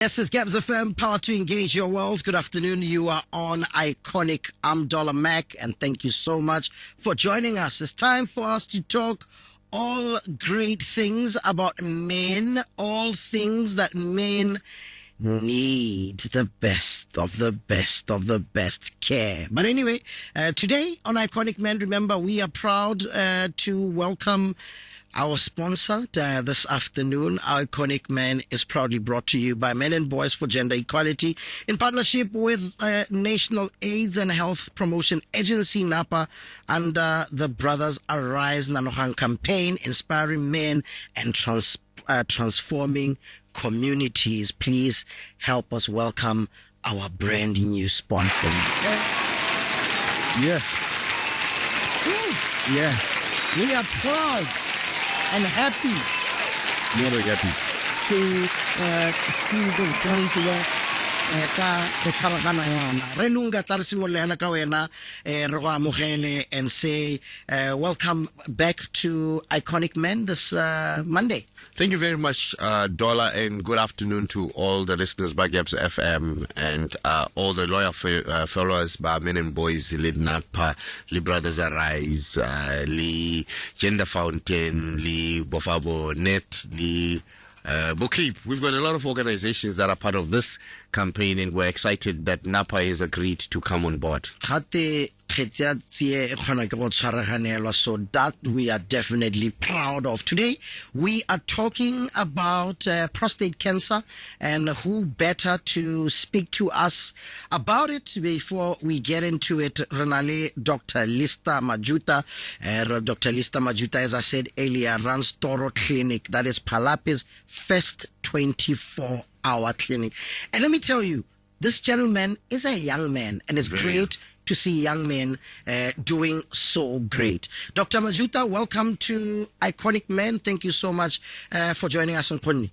Yes, it's Gabz FM, power to engage your world. Good afternoon. You are on Iconic. I'm Dollar Mac, and thank you so much for joining us. It's time for us to talk all great things about men, all things that men need, the best of the best of the best care. But anyway, today on Iconic Men, remember, we are proud to welcome our sponsor this afternoon. Iconic Men is proudly brought to you by Men and Boys for Gender Equality in partnership with National AIDS and Health Promotion Agency, NAPA, under the Brothers Arise.Nanogang campaign, inspiring men and transforming communities. Please help us welcome our brand new sponsor. Yes. Yes. We are proud and happy. Very happy To see this great work. And say welcome back to Iconic Men this Monday. Thank you very much, Dollar, and good afternoon to all the listeners by Gabz FM and all the loyal followers by Men and Boys, Lead Napa, Lee Brothers Arise, Lee Gender Fountain, Lee Bofabo Net, Lee Bookkeep. We've got a lot of organizations that are part of this campaign, and we're excited that Napa has agreed to come on board. So that we are definitely proud of. Today, we are talking about prostate cancer, and who better to speak to us about it before we get into it, Renale, Dr. Lista Majuta. Dr. Lista Majuta, as I said earlier, runs Toro Clinic. That is Palape's first 24-hour clinic. And let me tell you, this gentleman is a young man, and it's great to see young men doing so great. Dr. Majuta, welcome to Iconic Men. Thank you so much for joining us on Ponni.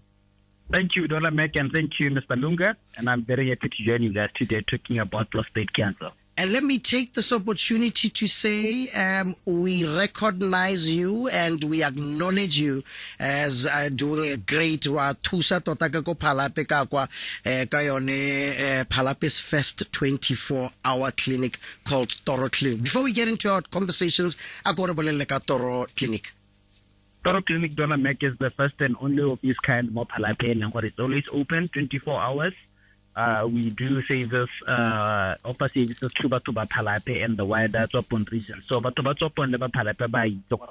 Thank you, Dollar Mac, and thank you, Mr. Lunga. And I'm very happy to join you guys today talking about prostate cancer. And let me take this opportunity to say we recognize you and we acknowledge you as doing a great Tusa Totakako Palape Kakwa Palape's first 24-hour clinic called Toro Clinic. Before we get into our conversations, Agoraboleleka Toro Clinic. Toro Clinic, Dollar Mac, is the first and only of its kind more Palape, and it's always open 24 hours. We do service, offer services to Batuba Palape and the wider Topon region. So Batuba Topon Leba Palape by Toro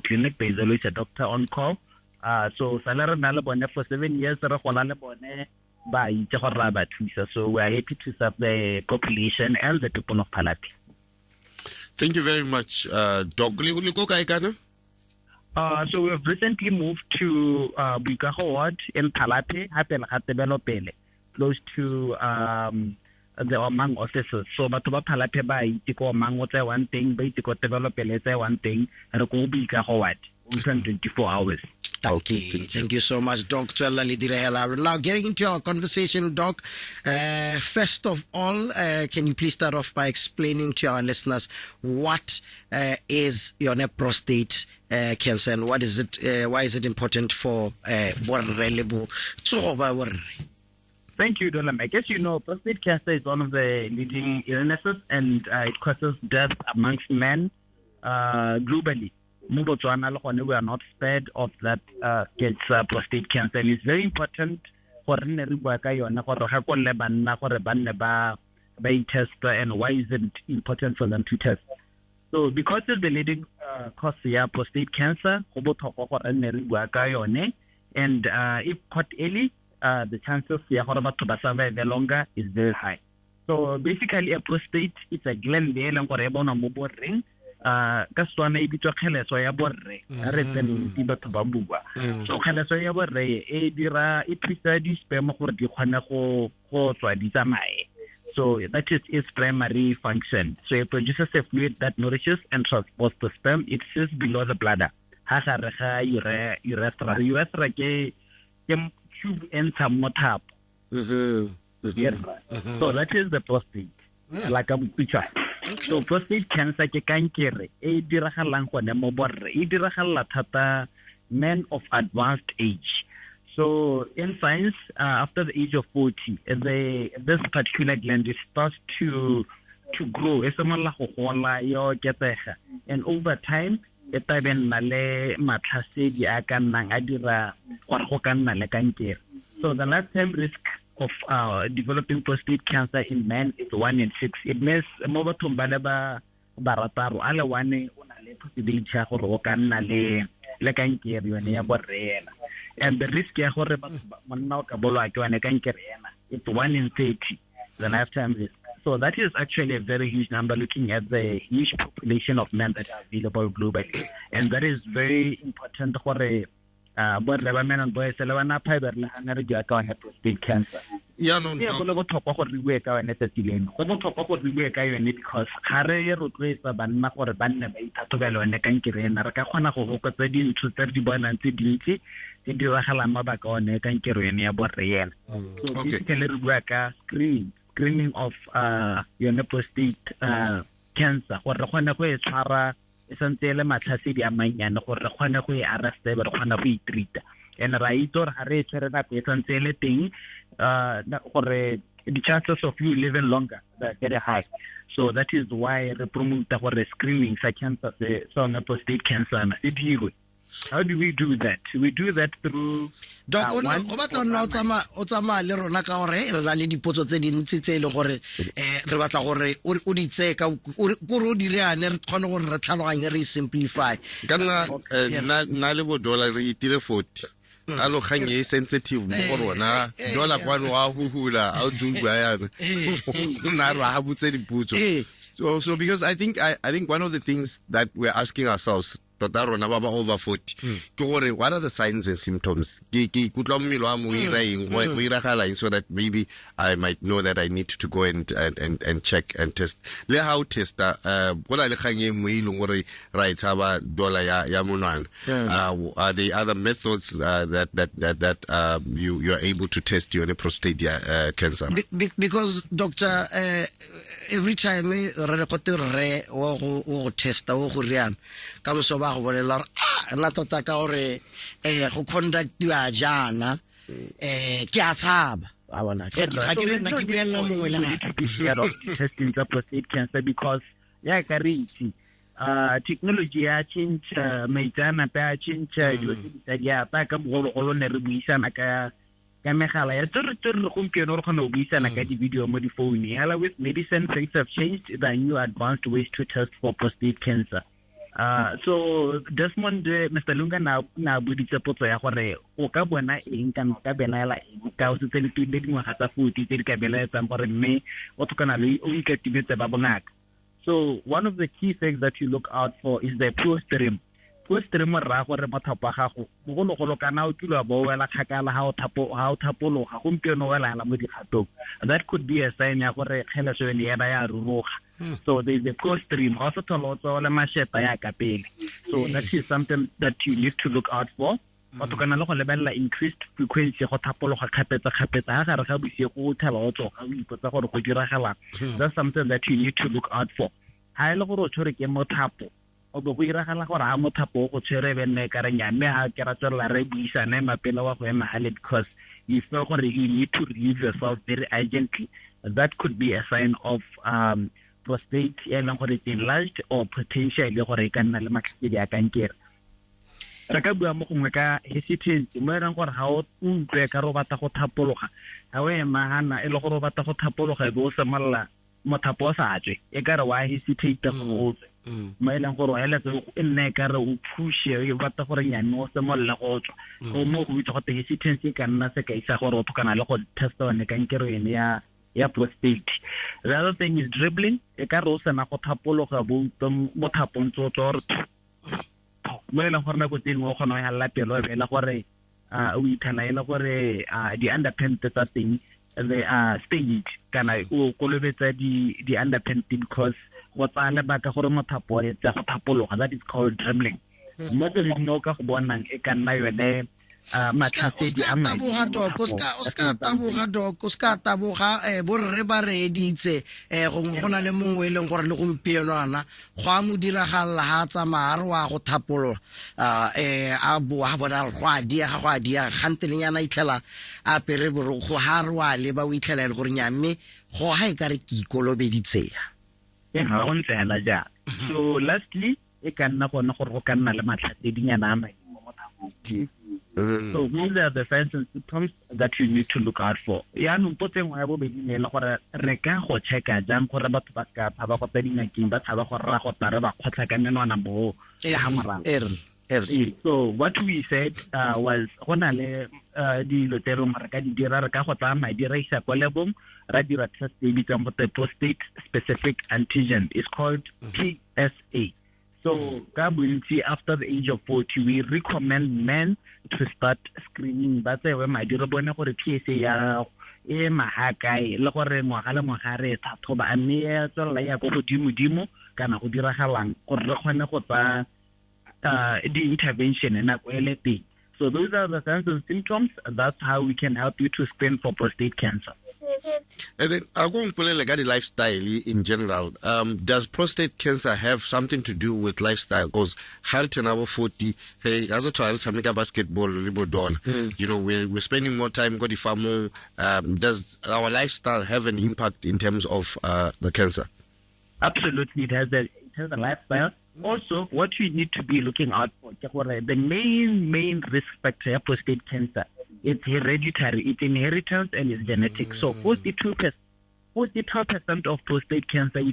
Clinic, there is always a doctor on call. So Salara Nalabone for 7 years, Raholalabone by Jehoraba Twisa. So we are happy to serve the population and the people of Palape. Thank you very much, Doc. So we have recently moved to Buikaho Ward in Palape, Hatebelopele, close to the Omang offices. So Batuba Palape by Tiko Mangote one thing, by Tiko Developele one thing, and go Buikaho Ward, 24 hours. Okay, thank you so much, Dr. Lalidirehela. Now, getting into our conversation, Doc, first of all, can you please start off by explaining to our listeners what is your prostate cancer, and what is it? Why is it important for Borrelebo? Thank you, Dollar. I guess you know prostate cancer is one of the leading illnesses, and it causes death amongst men globally. We are not spared of that prostate cancer, and it's very important for test. And why is it important for them to test? So because it's the leading cause of prostate cancer, and if caught early, the chances to survive longer is very high. So basically, a prostate is a gland there and ring. Kaswana ibitwa kheleso ya borre re tsene diba tba bua so kheleso ya borre e dira e thusa di sperm gore di khona go tswa di tsamae. So that is its primary function. So it produces a fluid that nourishes and transports the sperm. It sits below the bladder. Ha ga urethra ke tube enter motap. So that is the prostate. Like a picture. So prostate cancer ke kankere e diragalang gone mo borre e diragala thata men of advanced age. So in science, after the age of 40, this particular gland it starts to grow. And over time, it even nale matlhasedi a ka nnang a dira gore go ka nna le kankere. So the lifetime risk of developing prostate cancer in men is 1 in 6. It means mo bathong ba le ba barataro a le 1 o na le possibility ya gore o ka nna le kankere yone ya borrela. And the risk ya gore monna o ka bolwa ke yone kankere ena, it's 1 in 30, the lifetime risk. So that is actually a very huge number looking at the huge population of men that are available globally. And that is very important for both men and boys prostate cancer. Yeah, no, because screening of prostate cancer gore re kgone go e tshwara e santse le matlhasedi a mannyane gore re kgone go e arresta be re kgone go e treata and ra itse gore ga re e tshwere nako e santse le teng gore the chances of you living longer are very high. So that is why re promote gore screening sa cancer sa prostate cancer na e dirwe. How do we do that? We do that through Doc, go batla nna o tsama le rona ka gore re na le dipotso tse dintsi tse le gore re batla gore o di tseka gore o direane re kgone gore re tlhaloganye re simplify kana na le bo dollar re itile 40 alo khanye e sensitive mo go rona dollar kwano wa hula a dzuba yana na ra ha butse dipotso. So because I think one of the things that we're asking ourselves over 40 what are the signs and symptoms so that maybe I might know that I need to go and check and test le how test are there other methods that you are able to test your prostate cancer? Because doctor every time re o testa o go riana ka mo so ba go bolela nna tota ka gore go conduct ya jana ke a tshaba a bona ga ke re nna ke buella mongwe le testing the prostate cancer because ya ka re itse technology ya change maitana pa change ya ta ka bogologolo ne re buisana ka megala ya tsere gompieno re kgona go buisana ka di-video mo di-phone hala with medicine things have changed. The new advanced ways to test for prostate cancer. So Desmond Mr. Lunga na buditse potso ya gore o ka bona eng kana ka belaela eng ka o se le tile dingwaga tsa 40 tse di ka belaetsang gore mme o tlhokana le o ikatibetse ba bongaka. So one of the key things that you look out for is the post-stream. Post-stream ra gore mothapo ga gago mogologolo kana o tlo ba wela khakala ha o thapologa gompieno wela la mo dikgatong. That could be a sign ya gore kgeleso ene ya ya ruruga. So there is a post-stream also to le masheta ya ka pele. So that is something that you need to look out for. But kana le go lebella increased frequency go thapologa khapetsa ha gare ga bosiego o thaba o tsoga o ipotsa gore go diragala. That's something that you need to look out for. Ha ile gore o tshore ke mothapo o be go iragala gore ha mothapo go tshwere benne ka re nyame ha ke ra tsela re buisane mapela wa go ema hale because you feel gore you need to relieve yourself very urgently. That could be a sign of prostate and gore it's enlarged or potentially gore e ka nna le matlhedi a kankere. Re ka bua mo gongwe ka hesitancy mo erang gore ha o utlwe ka ro batla go thapologa ha o emagana e le gore o batla go thapologa go semalla mothapo o sa tswe e ka re wa hesitate go mo erang gore wa eletsa e nne ka re o push e batla gore nyane o semalla go tswa o mo go itse go hesitancy ka nna se ka isa gore o tlhokana le go testa one kankere ene ya prostate. The other thing is dribbling. E ka re o sena go thapologa bo mothapong tsotso mo ela gore go teng o gona ya la pelo e la gore o ithana ela gore di underpent tsa teng they are staged kana o kolobetsa di underpent because go tsana ba ka gore mothapo e tsa go thapologa. That is called dribbling. Mo teng mo ka go bonang e ka nna yone matlhasedi a madi Oska taboga borre ba reeditse go na le mongwe leng gore le gompieno ana go a mo diragalla ha tsamaya re wa go thapolola a boa bona go a dia gantelenyana itlhela a pere borogo ha re wa le ba o itlhela le gore nyamme go ha e ka re ke ikolobeditsea ga go ntse hela ja so lastly e ka nna gona gore go ka nna le matlhasedinyana a madi mo mothapong. So these are the signs and symptoms that you need to look out for. Ya no potse ngwa bo bedile le gore re ka go checka jang gore batho ba ka ba go tsa dingakeng ba tshaba gore ra go tare ba khotla ka menwana bo ya hamara. So what we said was gona le di lotero mara ka di dira re ka go tsa madi ra isa kwa lebong ra dira test e bitsang go prostate specific antigen. It's called PSA. So, after the age of 40, we recommend men to start screening. That's why my dear boy, na gore PSA ya e mahakai le gore ngwaga le ngwaga re thathoba a mme ya tsela ya go godimo kana go diragalang gore re kgone go tsa the intervention and teng. So those are the signs and symptoms. That's how we can help you to screen for prostate cancer. And then I'll go and the lifestyle in general. Does prostate cancer have something to do with lifestyle? Because health and our 40, hey, as a child, some basketball, you know, we're spending more time going to more. Does our lifestyle have an impact in terms of the cancer? Absolutely, it has a lifestyle. Also, what you need to be looking out for, the main risk factor of prostate cancer, it's hereditary, it's inheritance, and it's genetic. So 42% of prostate cancer is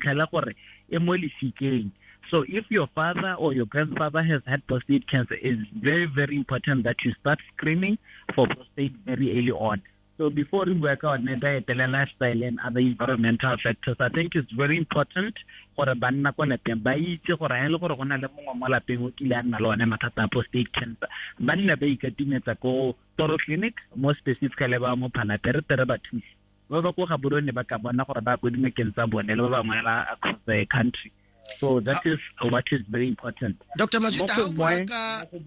emolisiking. So if your father or your grandfather has had prostate cancer, it's very, very important that you start screening for prostate very early on. So before we work on the diet, the lifestyle, and other environmental factors, I think it's very important for a banna kona tembai tse gore a le gore gona le mongwe mo lapeng o kile a nna le one mathata a prostate cancer. Banna ba ikatimetsa ko Toro Clinic, more specifically ba mo Panatere ba thusi. Ba ba go ga borone ba ka bona gore ba go dinakeng tsa bone le ba bangwe la across the country. So that is what is very important. Dr. Majuta,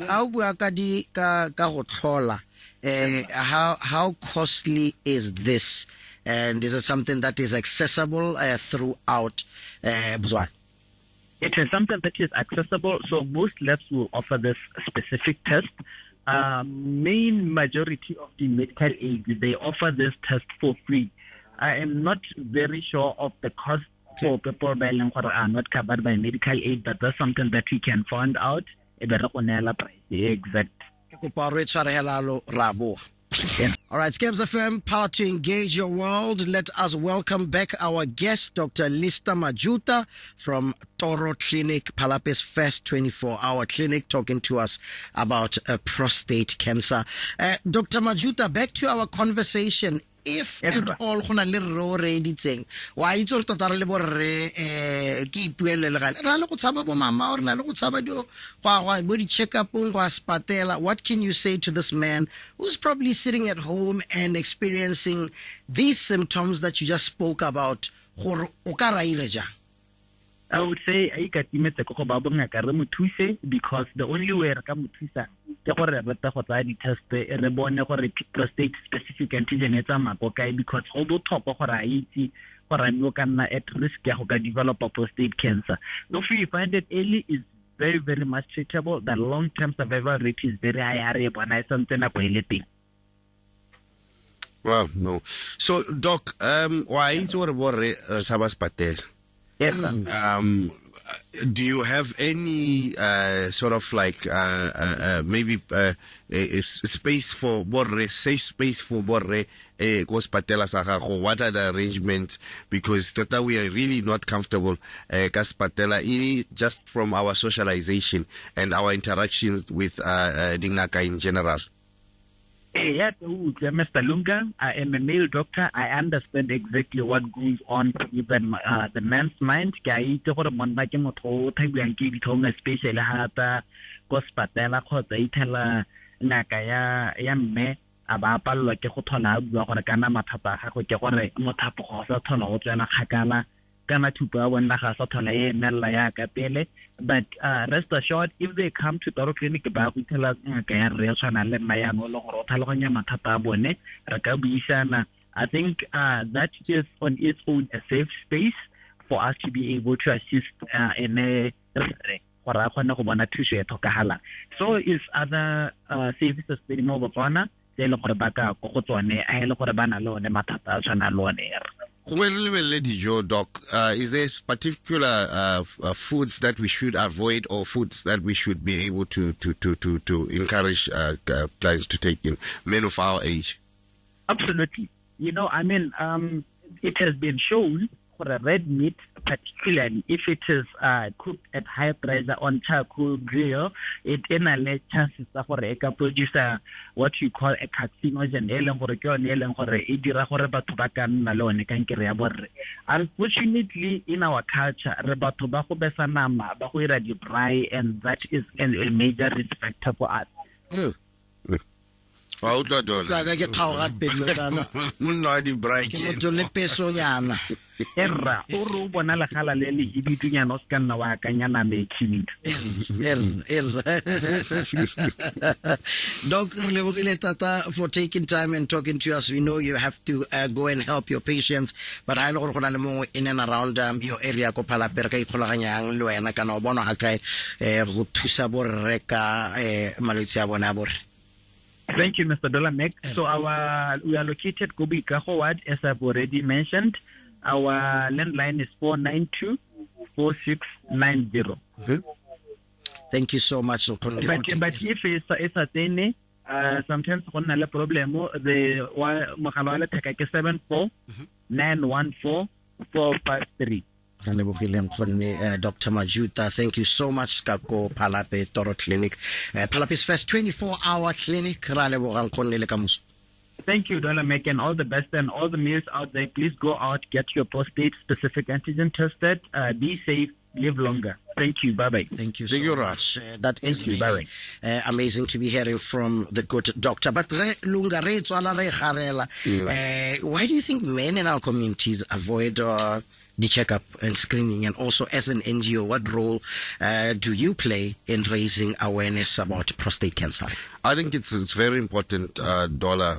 how bua ka di ka go tlhola how costly is this, and is it something that is accessible throughout Botswana? It is something that is accessible, so most labs will offer this specific test. Main majority of the medical aids, they offer this test for free. I am not very sure of the cost for people who are not covered by medical aid, but that's something that we can find out. Exact. All right, Gabz FM, power to engage your world. Let us welcome back our guest, Dr. Lista Majuta from Toro Clinic, Palape's first 24-hour clinic, talking to us about prostate cancer. Dr. Majuta, back to our conversation. If at all gona le ro re ditseng wa itse re totare le borre ke ipuele le gale ra le go tsaba bo mama or na le go tsaba dio gwa bo di check up go spatela. What can you say to this man who's probably sitting at home and experiencing these symptoms that you just spoke about? Gore o ka ra ire jang? I would say I ikatimetse go ba bongaka re mo thuse, because the only way re ka mo thusa ke gore re ta go tsaya di test re bone gore prostate specific antigen e tsamaya go kae, because go botlhokwa gore a itse gore no ka nna at risk ya go ka develop prostate cancer. If we find it early, is very, very much treatable. The long-term survival rate is very high. Wow, no. So, Doc, why is your worry sabas pater? Yes, do you have any sort of like maybe space for borre, safe space for borre patela sa gago? What are the arrangements? Because tota we are really not comfortable ka patela just from our socialization and our interactions with dingaka in general. Yeah, Mr. Lunga, I am a male doctor. I understand exactly what goes on even the man's mind. Especially hata hospitala kgotsa itela ngaka ya mme a ba palelwa ke go thola bua gore kana mathata a gagwe ke gore mothapo go sa thola go tsena kgakala kana thupa ya bona ga sa thola e nella ya ka pele. But rest assured, if they come to Toro Clinic ba go tela ngaka ya re tshwana le nna ya no le gore o tlhaloganya mathata a bone re ka buisana. I think that is on its own a safe space for us to be able to assist in a gore a kgone go bona thuso e tlhokagalang. So is other services tse di mo Botswana tse e le gore ba ka go tsone a e le gore ba na le one mathata a tshwana le one. Doc, is there particular foods that we should avoid or foods that we should be able to encourage clients to take in, men of our age? Absolutely. You know, I mean, it has been shown for a red meat, particularly if it is cooked at high pressure on charcoal grill, it in a chances for it can produce what you call a carcinogen. Unfortunately, in our culture, dry, and that is a major risk factor for us. Ka ke kgaoga pelo kana ke motho le peso nyana Erra o re o bona legala le le hibitunyana o se ka nna wa akanyana me khimita. Doc, re lebogile tata for taking time and talking to us. We know you have to go and help your patients, but I know go na le mongwe in and around your area ko Phalape re ka ikgolaganyang le wena kana o bona ga kae go thusa bo reka malwetse a bona bore. Thank you, Mr. Dolamek. So we are located Kobika Ward, as I've already mentioned. Our landline is 492-4690. Thank you so much. But if it's a thing, sometimes on a problem, the Mahalala take 74-914-453. Dr. Majuta, thank you so much. Kako Phalape Toro Clinic, Phalape's first 24-hour clinic. Thank you, Dolamek, and all the best, and all the males out there. Please go out, get your prostate-specific antigen tested. Be safe, live longer. Thank you. Bye-bye. Thank you so much. That is really amazing to be hearing from the good doctor. But why do you think men in our communities avoid the checkup and screening? And also, as an NGO, what role do you play in raising awareness about prostate cancer? I think it's very important, Dollar,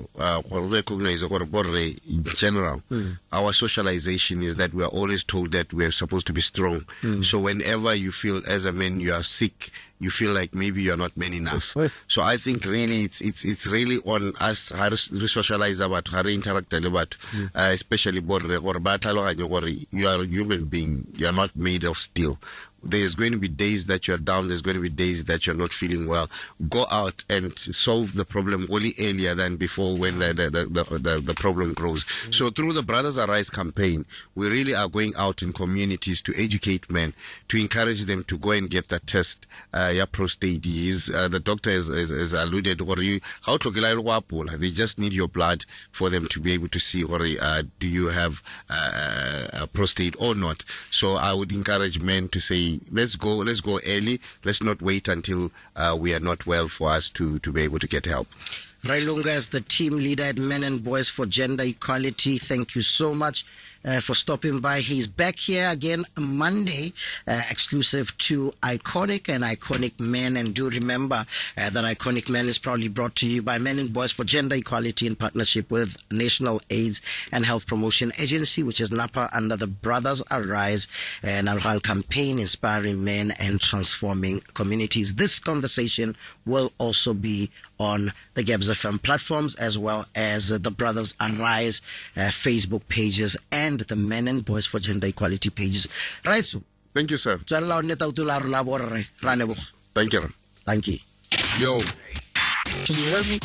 recognize in general. Our socialization is that we are always told that we are supposed to be strong. So whenever you feel as a man you are sick, you feel like maybe you're not man enough. So I think really it's really on us how to socialize about, how to interact about, especially you are a human being, you are not made of steel. There's going to be days that you're down, there's going to be days that you're not feeling well. Go out and solve the problem only earlier than before when the problem grows. So through the Brothers Arise campaign, we really are going out in communities to educate men, to encourage them to go and get that test. Your prostate is, the doctor has alluded, how to they just need your blood for them to be able to see, do you have a prostate or not. So I would encourage men to say, let's go early. Let's not wait until we are not well for us to be able to get help. Railunga is the team leader at Men and Boys for Gender Equality. Thank you so much for stopping by. He's back here again Monday, exclusive to Iconic and Iconic Men. And do remember that Iconic Men is proudly brought to you by Men and Boys for Gender Equality in partnership with National AIDS and Health Promotion Agency, which is NAPA, under the Brothers Arise Nanogang campaign, inspiring men and transforming communities. This conversation will also be on the Gabz FM platforms, as well as the Brothers Arise Facebook pages and the Men and Boys for Gender Equality pages. Right, so. Thank you, sir. Thank you. Thank you. Thank you. Yo. Can you hear me?